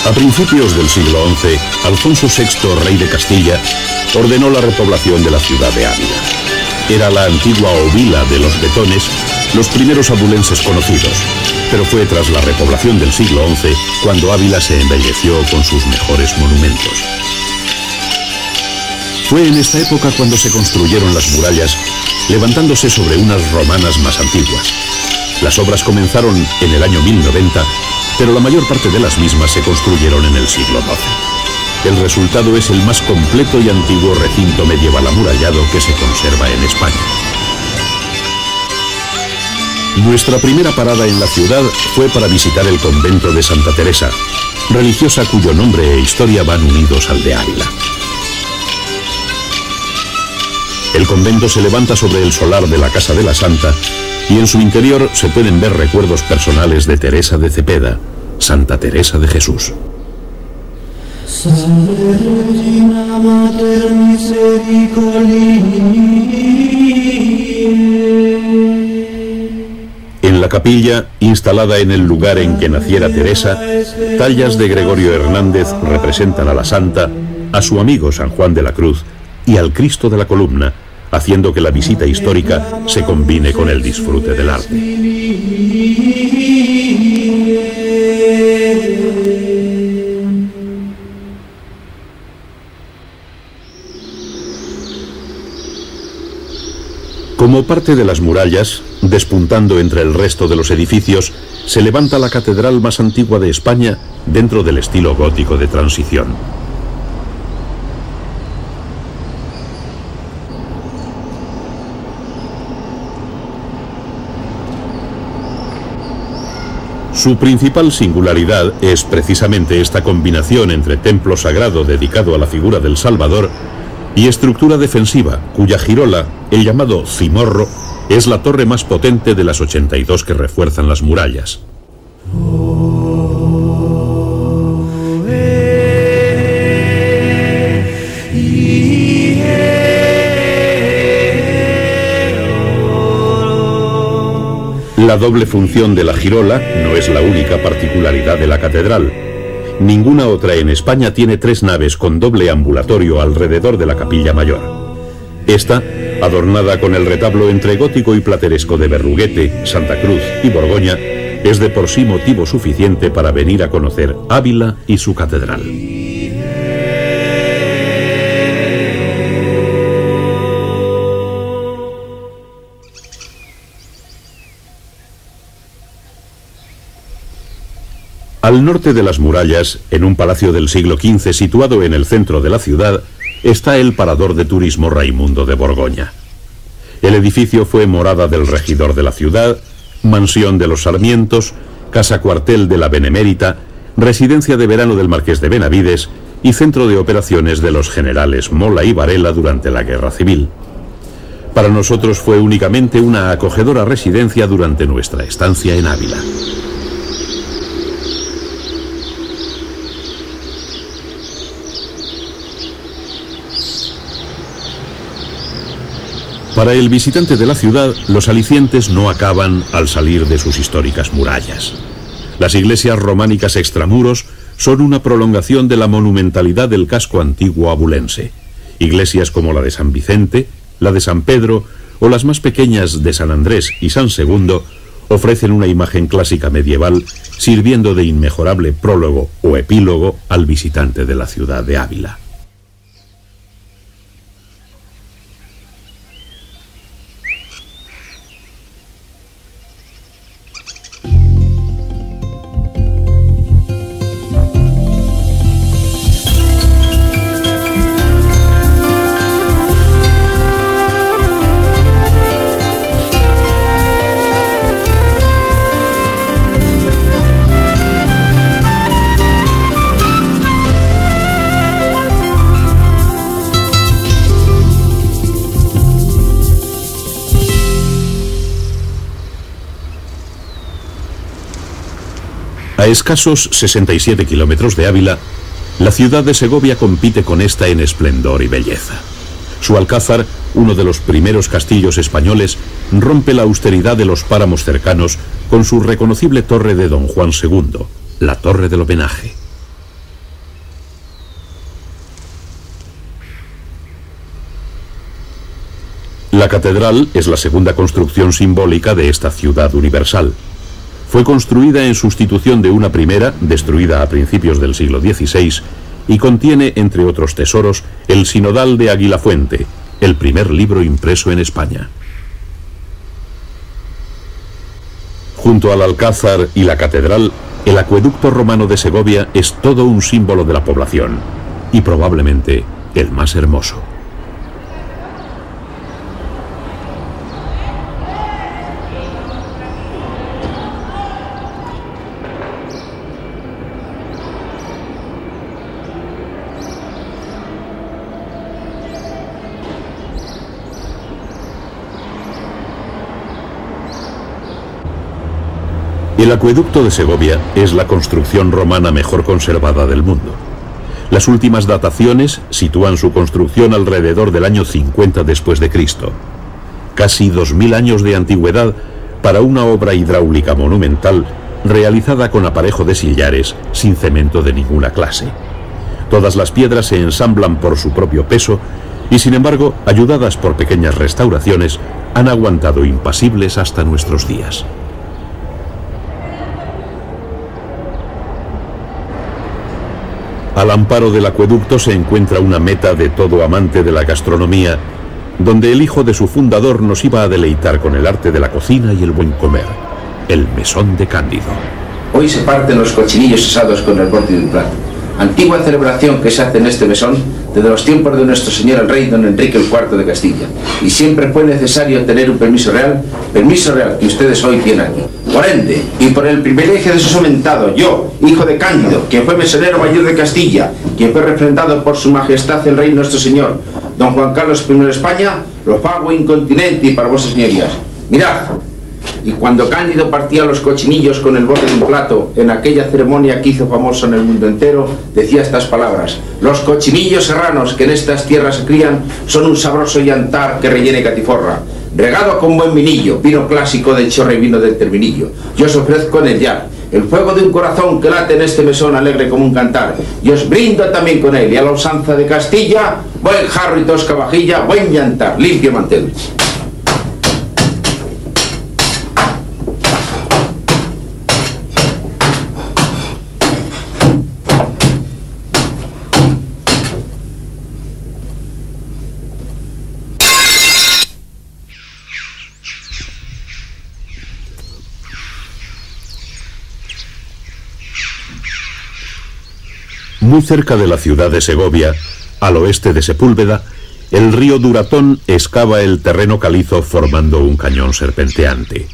A principios del siglo XI, Alfonso VI, rey de Castilla, ordenó la repoblación de la ciudad de Ávila. Era la antigua Ovila de los Betones, los primeros abulenses conocidos, pero fue tras la repoblación del siglo XI cuando Ávila se embelleció con sus mejores monumentos. Fue en esta época cuando se construyeron las murallas, levantándose sobre unas romanas más antiguas. Las obras comenzaron en el año 1090, pero la mayor parte de las mismas se construyeron en el siglo XII. El resultado es el más completo y antiguo recinto medieval amurallado que se conserva en España. Nuestra primera parada en la ciudad fue para visitar el convento de Santa Teresa, religiosa cuyo nombre e historia van unidos al de Ávila. El convento se levanta sobre el solar de la Casa de la Santa y en su interior se pueden ver recuerdos personales de Teresa de Cepeda, Santa Teresa de Jesús. En la capilla, instalada en el lugar en que naciera Teresa, tallas de Gregorio Hernández representan a la Santa, a su amigo San Juan de la Cruz y al Cristo de la Columna, haciendo que la visita histórica se combine con el disfrute del arte. Como parte de las murallas, despuntando entre el resto de los edificios, se levanta la catedral más antigua de España dentro del estilo gótico de transición. Su principal singularidad es precisamente esta combinación entre templo sagrado dedicado a la figura del Salvador y estructura defensiva, cuya girola, el llamado cimorro, es la torre más potente de las 82 que refuerzan las murallas. La doble función de la girola no es la única particularidad de la catedral. Ninguna otra en España tiene 3 naves con doble ambulatorio alrededor de la capilla mayor. Esta, adornada con el retablo entre gótico y plateresco de Berruguete, Santa Cruz y Borgoña, es de por sí motivo suficiente para venir a conocer Ávila y su catedral. Al norte de las murallas, en un palacio del siglo XV situado en el centro de la ciudad, está el parador de turismo Raimundo de Borgoña. El edificio fue morada del regidor de la ciudad, mansión de los Sarmientos, casa cuartel de la Benemérita, residencia de verano del marqués de Benavides y centro de operaciones de los generales Mola y Varela durante la Guerra Civil. Para nosotros fue únicamente una acogedora residencia durante nuestra estancia en Ávila. Para el visitante de la ciudad, los alicientes no acaban al salir de sus históricas murallas. Las iglesias románicas extramuros son una prolongación de la monumentalidad del casco antiguo abulense. Iglesias como la de San Vicente, la de San Pedro o las más pequeñas de San Andrés y San Segundo ofrecen una imagen clásica medieval, sirviendo de inmejorable prólogo o epílogo al visitante de la ciudad de Ávila. A escasos 67 kilómetros de Ávila, la ciudad de Segovia compite con esta en esplendor y belleza. Su alcázar, uno de los primeros castillos españoles, rompe la austeridad de los páramos cercanos con su reconocible torre de Don Juan II, la Torre del Homenaje. La catedral es la segunda construcción simbólica de esta ciudad universal. Fue construida en sustitución de una primera, destruida a principios del siglo XVI, y contiene, entre otros tesoros, el Sinodal de Aguilafuente, el primer libro impreso en España. Junto al alcázar y la catedral, el acueducto romano de Segovia es todo un símbolo de la población, y probablemente el más hermoso. El acueducto de Segovia es la construcción romana mejor conservada del mundo. Las últimas dataciones sitúan su construcción alrededor del año 50 después de Cristo. Casi 2000 años de antigüedad para una obra hidráulica monumental realizada con aparejo de sillares sin cemento de ninguna clase. Todas las piedras se ensamblan por su propio peso y, sin embargo, ayudadas por pequeñas restauraciones, han aguantado impasibles hasta nuestros días. Al amparo del acueducto se encuentra una meta de todo amante de la gastronomía, donde el hijo de su fundador nos iba a deleitar con el arte de la cocina y el buen comer, el mesón de Cándido. Hoy se parten los cochinillos asados con el borde de un plato. Antigua celebración que se hace en este mesón desde los tiempos de nuestro señor el rey don Enrique IV de Castilla. Y siempre fue necesario tener un permiso real que ustedes hoy tienen aquí. Por ende, y por el privilegio de su somentado, yo, hijo de Cándido, quien fue mesonero mayor de Castilla, quien fue refrendado por su majestad el rey nuestro señor, don Juan Carlos I de España, lo pago incontinenti y para vosas señorías. Mirad. Y cuando Cándido partía los cochinillos con el borde de un plato, en aquella ceremonia que hizo famoso en el mundo entero, decía estas palabras: los cochinillos serranos que en estas tierras se crían son un sabroso llantar que rellene catiforra. regado con buen vinillo, vino clásico del Chorra y vino del Terminillo. Yo os ofrezco en el ya el fuego de un corazón que late en este mesón alegre como un cantar. Y os brindo también con él, y a la usanza de Castilla, buen jarro y tosca vajilla, buen llantar, limpio mantel. Muy cerca de la ciudad de Segovia, al oeste de Sepúlveda, el río Duratón excava el terreno calizo formando un cañón serpenteante.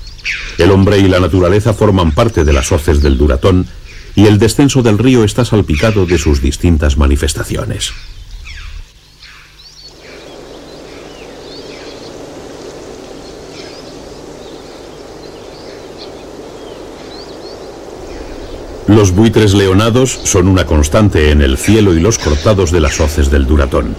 El hombre y la naturaleza forman parte de las hoces del Duratón y el descenso del río está salpicado de sus distintas manifestaciones. Los buitres leonados son una constante en el cielo y los cortados de las hoces del Duratón.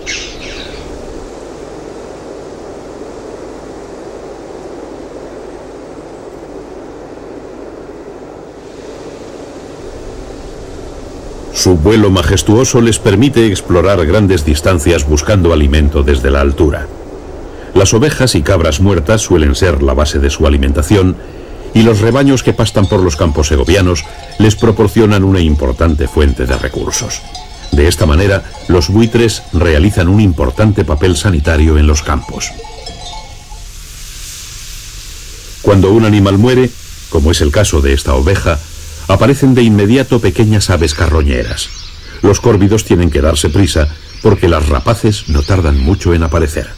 Su vuelo majestuoso les permite explorar grandes distancias buscando alimento desde la altura. Las ovejas y cabras muertas suelen ser la base de su alimentación, y los rebaños que pastan por los campos segovianos les proporcionan una importante fuente de recursos. De esta manera, los buitres realizan un importante papel sanitario en los campos. Cuando un animal muere, como es el caso de esta oveja, aparecen de inmediato pequeñas aves carroñeras. Los córvidos tienen que darse prisa porque las rapaces no tardan mucho en aparecer.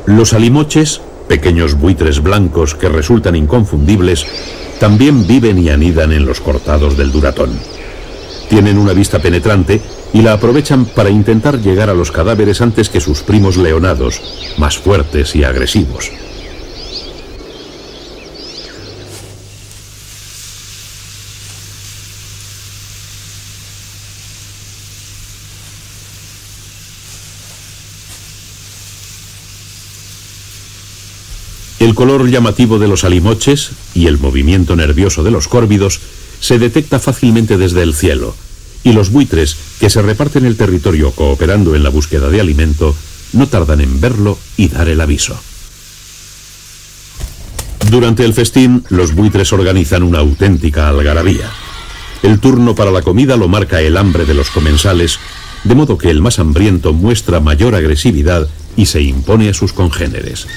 Los alimoches, pequeños buitres blancos que resultan inconfundibles, también viven y anidan en los cortados del Duratón. Tienen una vista penetrante y la aprovechan para intentar llegar a los cadáveres antes que sus primos leonados, más fuertes y agresivos. El color llamativo de los alimoches y el movimiento nervioso de los córvidos se detecta fácilmente desde el cielo, y los buitres, que se reparten el territorio cooperando en la búsqueda de alimento, no tardan en verlo y dar el aviso. Durante el festín, los buitres organizan una auténtica algarabía. El turno para la comida lo marca el hambre de los comensales, de modo que el más hambriento muestra mayor agresividad y se impone a sus congéneres.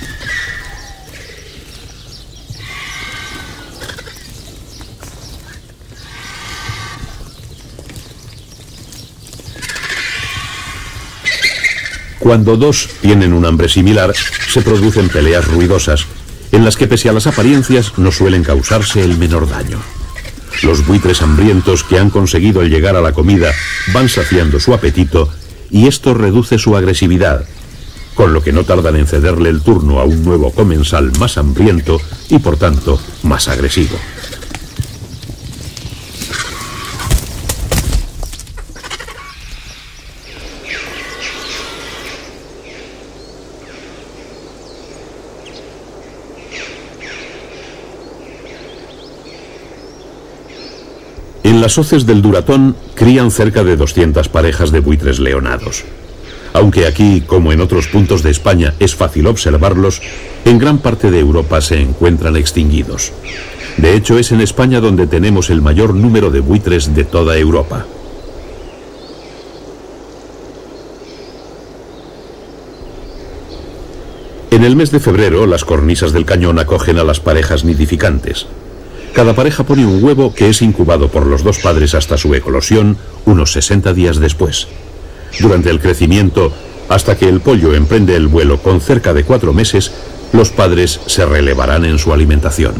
Cuando dos tienen un hambre similar, se producen peleas ruidosas, en las que pese a las apariencias no suelen causarse el menor daño. Los buitres hambrientos que han conseguido llegar a la comida van saciando su apetito y esto reduce su agresividad, con lo que no tardan en cederle el turno a un nuevo comensal más hambriento y por tanto más agresivo. En las hoces del Duratón crían cerca de 200 parejas de buitres leonados. Aunque aquí, como en otros puntos de España, es fácil observarlos, en gran parte de Europa se encuentran extinguidos. De hecho, es en España donde tenemos el mayor número de buitres de toda Europa. En el mes de febrero, las cornisas del cañón acogen a las parejas nidificantes. Cada pareja pone un huevo que es incubado por los dos padres hasta su eclosión unos 60 días después. Durante el crecimiento, hasta que el pollo emprende el vuelo con cerca de 4 meses, los padres se relevarán en su alimentación.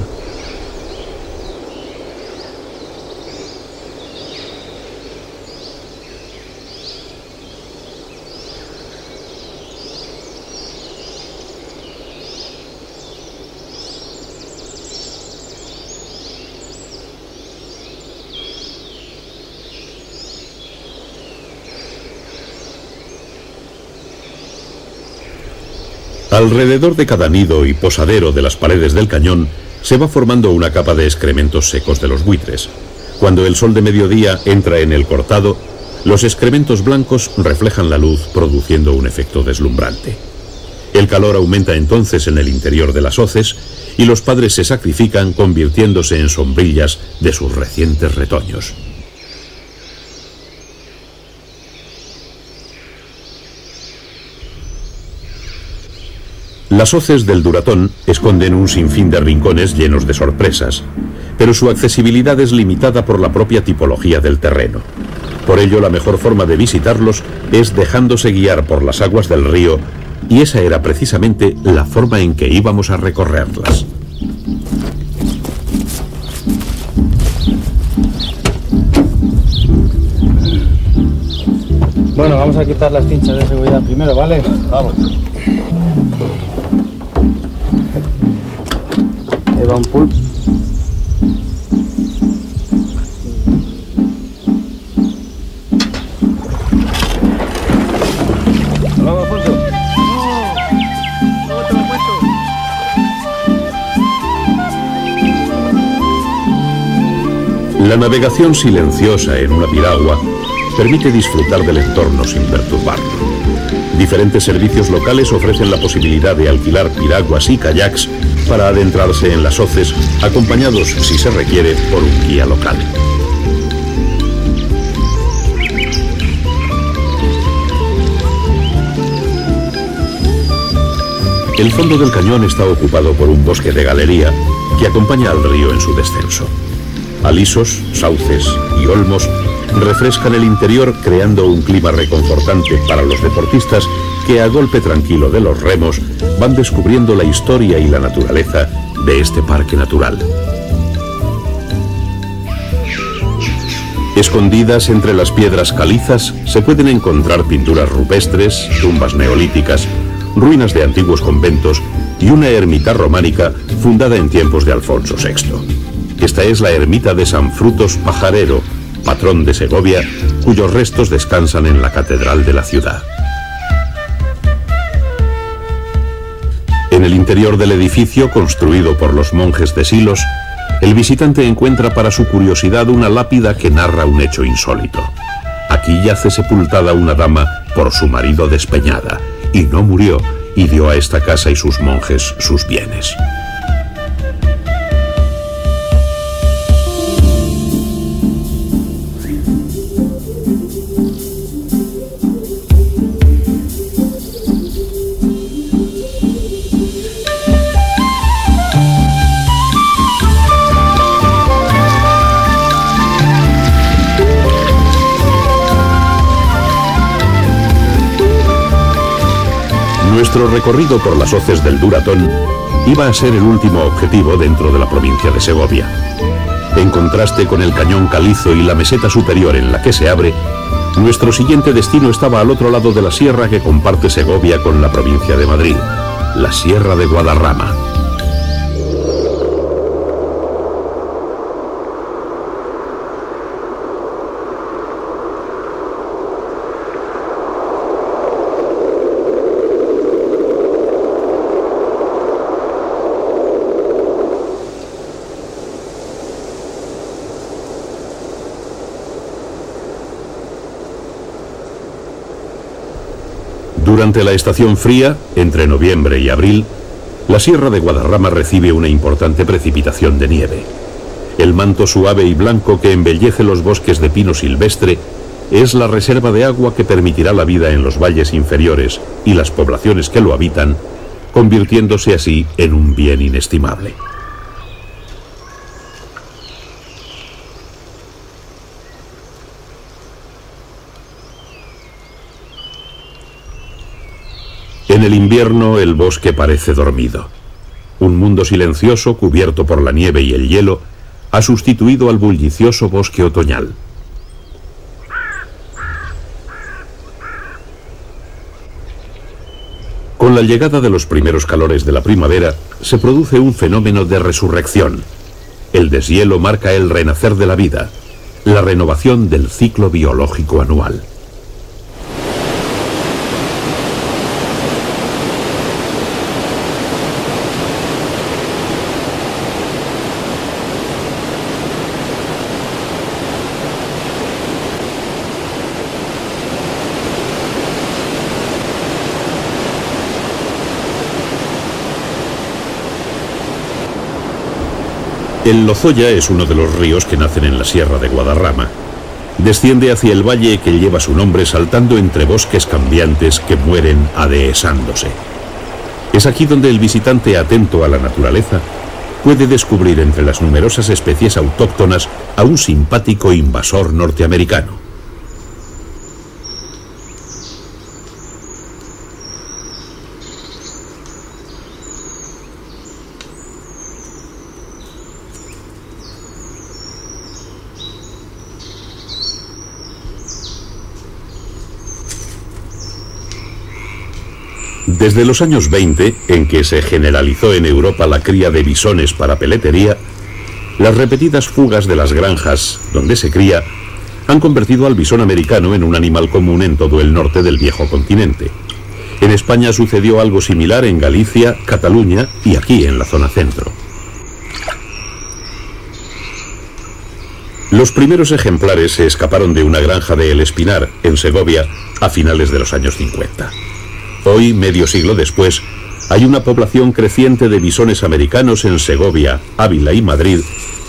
Alrededor de cada nido y posadero de las paredes del cañón se va formando una capa de excrementos secos de los buitres. Cuando el sol de mediodía entra en el cortado, los excrementos blancos reflejan la luz, produciendo un efecto deslumbrante. El calor aumenta entonces en el interior de las hoces y los padres se sacrifican convirtiéndose en sombrillas de sus recientes retoños. Las hoces del Duratón esconden un sinfín de rincones llenos de sorpresas, pero su accesibilidad es limitada por la propia tipología del terreno. Por ello, la mejor forma de visitarlos es dejándose guiar por las aguas del río, y esa era precisamente la forma en que íbamos a recorrerlas. Bueno, vamos a quitar las cinchas de seguridad primero, ¿vale? Vamos. Ahí va un pulpo. Vamos, Alfonso. No te lo he puesto. La navegación silenciosa en una piragua permite disfrutar del entorno sin perturbarlo. Diferentes servicios locales ofrecen la posibilidad de alquilar piraguas y kayaks para adentrarse en las hoces, acompañados, si se requiere, por un guía local. El fondo del cañón está ocupado por un bosque de galería que acompaña al río en su descenso. Alisos, sauces y olmos refrescan el interior, creando un clima reconfortante para los deportistas que a golpe tranquilo de los remos van descubriendo la historia y la naturaleza de este parque natural. Escondidas entre las piedras calizas se pueden encontrar pinturas rupestres, tumbas neolíticas, ruinas de antiguos conventos y una ermita románica fundada en tiempos de Alfonso VI. Esta es la ermita de San Frutos Pajarero, patrón de Segovia, cuyos restos descansan en la catedral de la ciudad. En el interior del edificio, construido por los monjes de Silos, el visitante encuentra para su curiosidad una lápida que narra un hecho insólito. Aquí yace sepultada una dama por su marido despeñada, y no murió, y dio a esta casa y sus monjes sus bienes. Nuestro recorrido por las hoces del Duratón iba a ser el último objetivo dentro de la provincia de Segovia. En contraste con el cañón calizo y la meseta superior en la que se abre, nuestro siguiente destino estaba al otro lado de la sierra que comparte Segovia con la provincia de Madrid, la Sierra de Guadarrama. Durante la estación fría, entre noviembre y abril, la Sierra de Guadarrama recibe una importante precipitación de nieve. El manto suave y blanco que embellece los bosques de pino silvestre es la reserva de agua que permitirá la vida en los valles inferiores y las poblaciones que lo habitan, convirtiéndose así en un bien inestimable. En el invierno el bosque parece dormido. Un mundo silencioso cubierto por la nieve y el hielo ha sustituido al bullicioso bosque otoñal. Con la llegada de los primeros calores de la primavera se produce un fenómeno de resurrección. El deshielo marca el renacer de la vida, la renovación del ciclo biológico anual. El Lozoya es uno de los ríos que nacen en la Sierra de Guadarrama. Desciende hacia el valle que lleva su nombre saltando entre bosques cambiantes que mueren adehesándose. Es aquí donde el visitante atento a la naturaleza puede descubrir entre las numerosas especies autóctonas a un simpático invasor norteamericano. Desde los años 20, en que se generalizó en Europa la cría de bisones para peletería, las repetidas fugas de las granjas donde se cría han convertido al bisón americano en un animal común en todo el norte del viejo continente. En España sucedió algo similar en Galicia, Cataluña y aquí en la zona centro. Los primeros ejemplares se escaparon de una granja de El Espinar, en Segovia, a finales de los años 50. Hoy, medio siglo después, hay una población creciente de bisones americanos en Segovia, Ávila y Madrid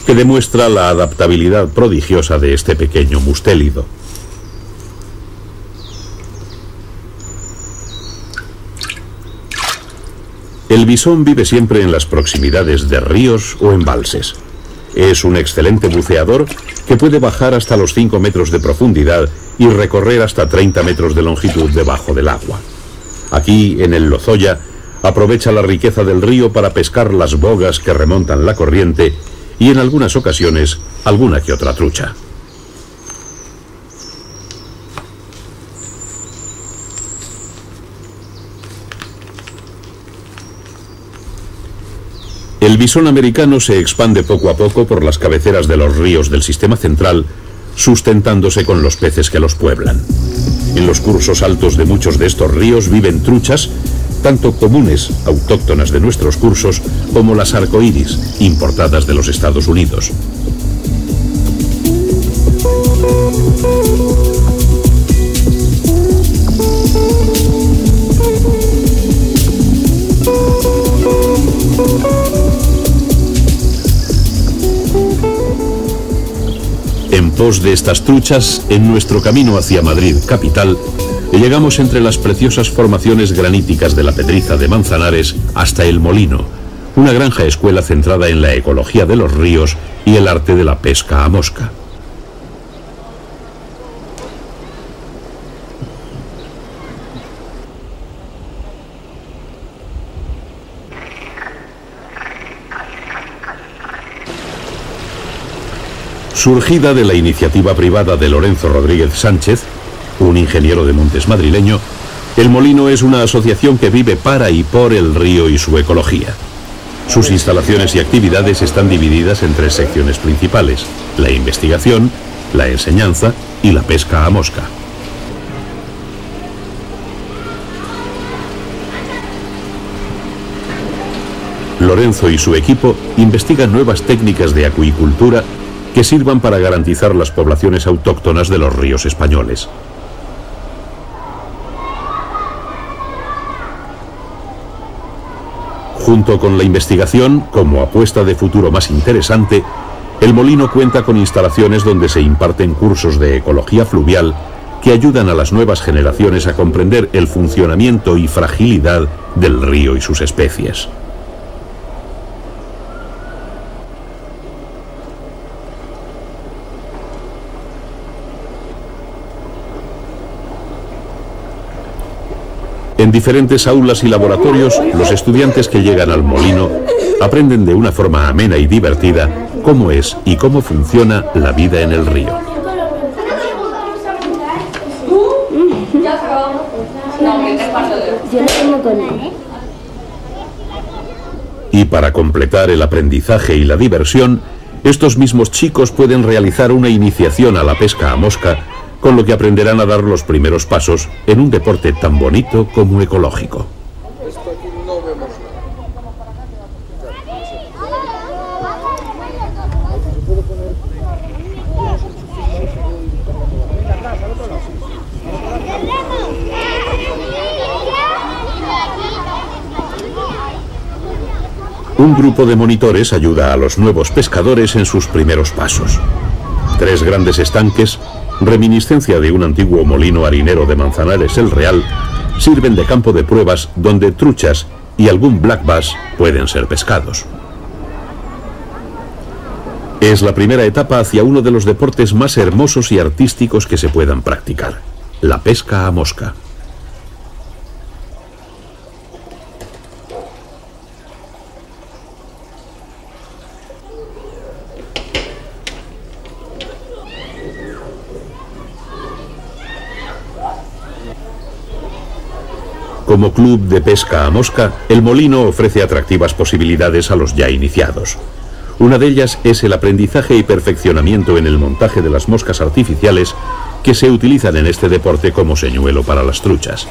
que demuestra la adaptabilidad prodigiosa de este pequeño mustélido. El bisón vive siempre en las proximidades de ríos o embalses. Es un excelente buceador que puede bajar hasta los 5 metros de profundidad y recorrer hasta 30 metros de longitud debajo del agua. Aquí, en el Lozoya, aprovecha la riqueza del río para pescar las bogas que remontan la corriente y en algunas ocasiones alguna que otra trucha. El bisón americano se expande poco a poco por las cabeceras de los ríos del sistema central, sustentándose con los peces que los pueblan. En los cursos altos de muchos de estos ríos viven truchas, tanto comunes, autóctonas de nuestros cursos, como las arcoíris, importadas de los Estados Unidos. En pos de estas truchas, en nuestro camino hacia Madrid capital, llegamos entre las preciosas formaciones graníticas de la Pedriza de Manzanares hasta El Molino, una granja escuela centrada en la ecología de los ríos y el arte de la pesca a mosca. Surgida de la iniciativa privada de Lorenzo Rodríguez Sánchez, un ingeniero de montes madrileño, El Molino es una asociación que vive para y por el río y su ecología. Sus instalaciones y actividades están divididas en 3 secciones principales: la investigación, la enseñanza y la pesca a mosca. Lorenzo y su equipo investigan nuevas técnicas de acuicultura que sirvan para garantizar las poblaciones autóctonas de los ríos españoles. Junto con la investigación, como apuesta de futuro más interesante, El Molino cuenta con instalaciones donde se imparten cursos de ecología fluvial que ayudan a las nuevas generaciones a comprender el funcionamiento y fragilidad del río y sus especies. En diferentes aulas y laboratorios, los estudiantes que llegan al Molino aprenden de una forma amena y divertida cómo es y cómo funciona la vida en el río. Y para completar el aprendizaje y la diversión, estos mismos chicos pueden realizar una iniciación a la pesca a mosca, con lo que aprenderán a dar los primeros pasos en un deporte tan bonito como ecológico. Un grupo de monitores ayuda a los nuevos pescadores en sus primeros pasos. 3 grandes estanques, reminiscencia de un antiguo molino harinero de Manzanares el Real, sirven de campo de pruebas donde truchas y algún black bass pueden ser pescados. Es la primera etapa hacia uno de los deportes más hermosos y artísticos que se puedan practicar, la pesca a mosca. Como club de pesca a mosca, el molino ofrece atractivas posibilidades a los ya iniciados. Una de ellas es el aprendizaje y perfeccionamiento en el montaje de las moscas artificiales que se utilizan en este deporte como señuelo para las truchas.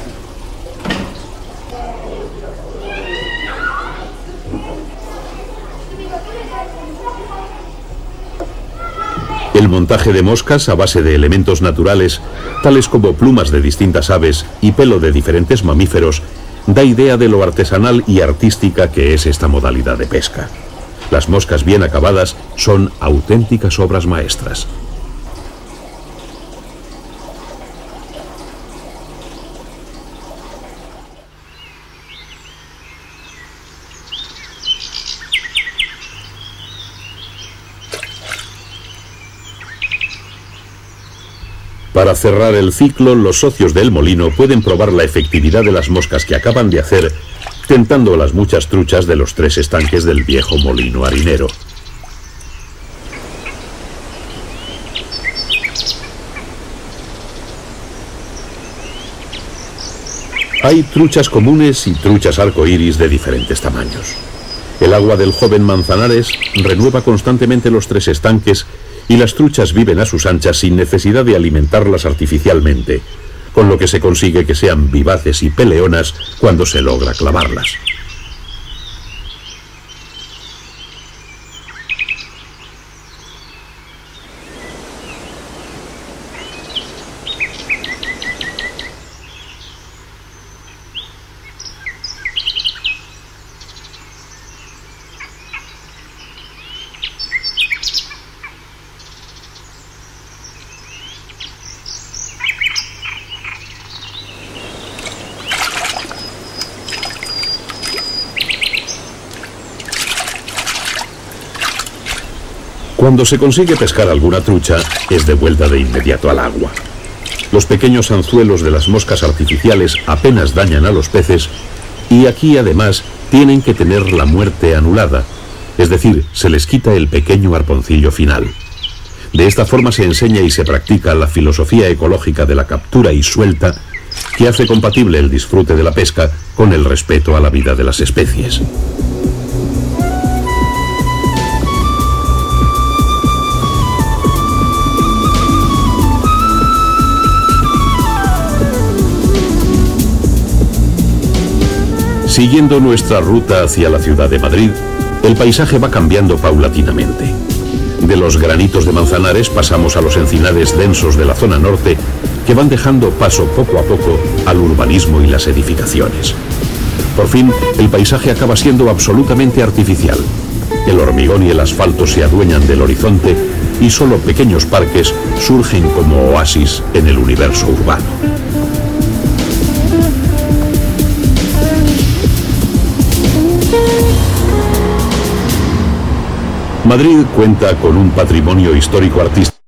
El montaje de moscas a base de elementos naturales, tales como plumas de distintas aves y pelo de diferentes mamíferos, da idea de lo artesanal y artística que es esta modalidad de pesca. Las moscas bien acabadas son auténticas obras maestras. Para cerrar el ciclo, los socios del molino pueden probar la efectividad de las moscas que acaban de hacer, tentando las muchas truchas de los 3 estanques del viejo molino harinero. Hay truchas comunes y truchas arcoíris de diferentes tamaños. El agua del joven Manzanares renueva constantemente los 3 estanques y las truchas viven a sus anchas sin necesidad de alimentarlas artificialmente, con lo que se consigue que sean vivaces y peleonas cuando se logra clavarlas. Cuando se consigue pescar alguna trucha, es de vuelta de inmediato al agua. Los pequeños anzuelos de las moscas artificiales apenas dañan a los peces y aquí además tienen que tener la muerte anulada, es decir, se les quita el pequeño arponcillo final. De esta forma se enseña y se practica la filosofía ecológica de la captura y suelta que hace compatible el disfrute de la pesca con el respeto a la vida de las especies. Siguiendo nuestra ruta hacia la ciudad de Madrid, el paisaje va cambiando paulatinamente. De los granitos de Manzanares pasamos a los encinares densos de la zona norte, que van dejando paso poco a poco al urbanismo y las edificaciones. Por fin, el paisaje acaba siendo absolutamente artificial. El hormigón y el asfalto se adueñan del horizonte y solo pequeños parques surgen como oasis en el universo urbano. Madrid cuenta con un patrimonio histórico artístico